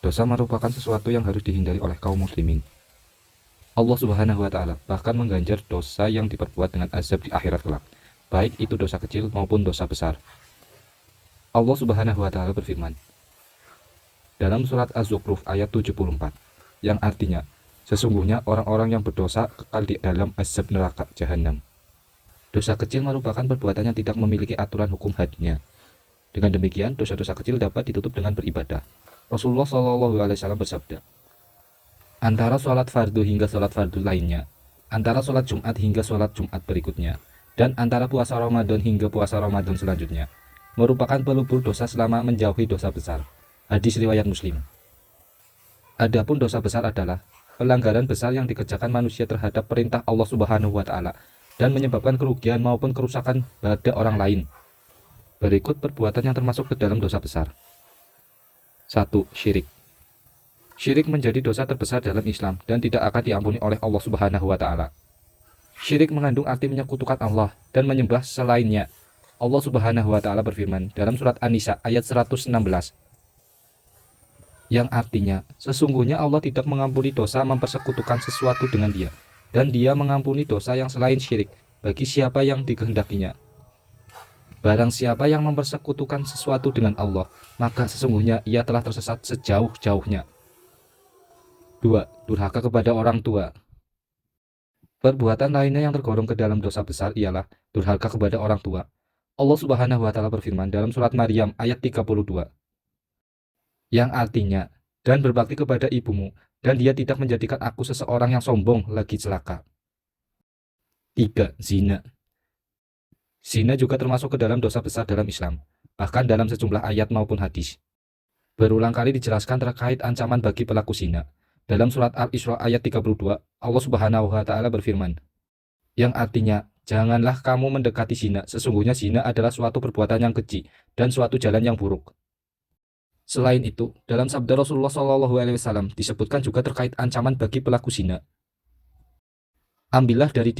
Dosa merupakan sesuatu yang harus dihindari oleh kaum muslimin. Allah Subhanahu wa Ta'ala bahkan mengganjar dosa yang diperbuat dengan azab di akhirat kelak, baik itu dosa kecil maupun dosa besar. Allah Subhanahu wa Ta'ala berfirman dalam surat Az-Zukhruf ayat 74, yang artinya, sesungguhnya orang-orang yang berdosa kekal di dalam azab neraka jahanam. Dosa kecil merupakan perbuatan yang tidak memiliki aturan hukum hadnya. Dengan demikian, dosa-dosa kecil dapat ditutup dengan beribadah. Rasulullah SAW bersabda, antara sholat fardu hingga sholat fardu lainnya, antara sholat Jumat hingga sholat Jumat berikutnya, dan antara puasa Ramadan hingga puasa Ramadan selanjutnya, merupakan pelupur dosa selama menjauhi dosa besar. Hadis riwayat Muslim. Adapun dosa besar adalah pelanggaran besar yang dikerjakan manusia terhadap perintah Allah Subhanahu wa Ta'ala dan menyebabkan kerugian maupun kerusakan pada orang lain. Berikut perbuatan yang termasuk ke dalam dosa besar. 1. Syirik. Syirik menjadi dosa terbesar dalam Islam dan tidak akan diampuni oleh Allah Subhanahu wa Ta'ala. Syirik mengandung arti menyekutukan Allah dan menyembah selainnya. Allah Subhanahu wa Ta'ala berfirman dalam surat An-Nisa ayat 116, yang artinya, sesungguhnya Allah tidak mengampuni dosa mempersekutukan sesuatu dengan Dia, dan Dia mengampuni dosa yang selain syirik bagi siapa yang dikehendakinya. Barang siapa yang mempersekutukan sesuatu dengan Allah, maka sesungguhnya ia telah tersesat sejauh-jauhnya. 2. Durhaka kepada orang tua. Perbuatan lainnya yang tergolong ke dalam dosa besar ialah durhaka kepada orang tua. Allah Subhanahu wa Ta'ala berfirman dalam surat Maryam ayat 32, yang artinya, dan berbakti kepada ibumu, dan dia tidak menjadikan aku seseorang yang sombong lagi celaka. 3. Zina. Zina juga termasuk ke dalam dosa besar dalam Islam, bahkan dalam sejumlah ayat maupun hadis. Berulang kali dijelaskan terkait ancaman bagi pelaku zina. Dalam surat Al-Isra ayat 32, Allah Subhanahu wa Ta'ala berfirman, yang artinya, janganlah kamu mendekati zina, sesungguhnya zina adalah suatu perbuatan yang keji dan suatu jalan yang buruk. Selain itu, dalam sabda Rasulullah SAW disebutkan juga terkait ancaman bagi pelaku zina. Ambillah dari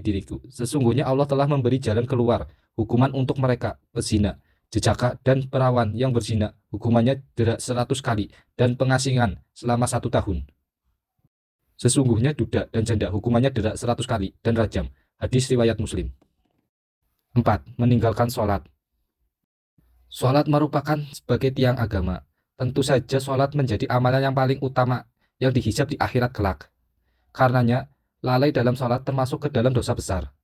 diriku, sesungguhnya Allah telah memberi jalan keluar, hukuman untuk mereka, pezina, jejaka, dan perawan yang berzina, hukumannya jerat 100 kali, dan pengasingan selama 1 tahun. Sesungguhnya duda dan janda hukumannya jerat 100 kali, dan rajam. Hadis riwayat Muslim. 4. Meninggalkan sholat. Sholat merupakan sebagai tiang agama. Tentu saja sholat menjadi amalan yang paling utama yang dihisab di akhirat kelak. Karenanya, lalai dalam sholat termasuk ke dalam dosa besar.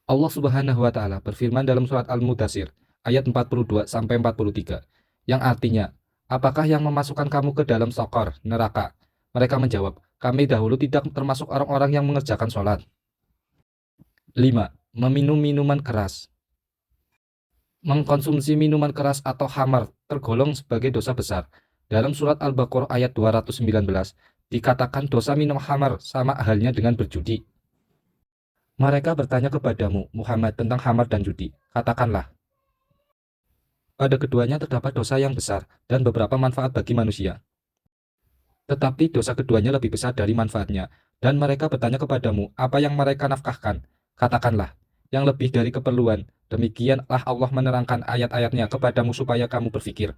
Allah Subhanahu wa Ta'ala berfirman dalam surat Al-Mudathir ayat 42-43, yang artinya, apakah yang memasukkan kamu ke dalam saqar, neraka? Mereka menjawab, kami dahulu tidak termasuk orang-orang yang mengerjakan sholat. 5. Meminum minuman keras. Mengkonsumsi minuman keras atau khamar tergolong sebagai dosa besar. Dalam surat Al-Baqarah ayat 219 dikatakan dosa minum khamar sama halnya dengan berjudi. Mereka bertanya kepadamu, Muhammad, tentang khamar dan judi. Katakanlah, pada keduanya terdapat dosa yang besar dan beberapa manfaat bagi manusia. Tetapi dosa keduanya lebih besar dari manfaatnya, dan mereka bertanya kepadamu, apa yang mereka nafkahkan? Katakanlah, yang lebih dari keperluan. Demikianlah Allah menerangkan ayat-ayatnya kepadamu supaya kamu berpikir.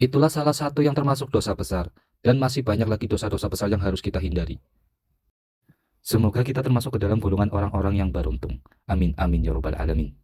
Itulah salah satu yang termasuk dosa besar, dan masih banyak lagi dosa-dosa besar yang harus kita hindari. Semoga kita termasuk ke dalam golongan orang-orang yang beruntung. Amin, amin, ya rabbal alamin.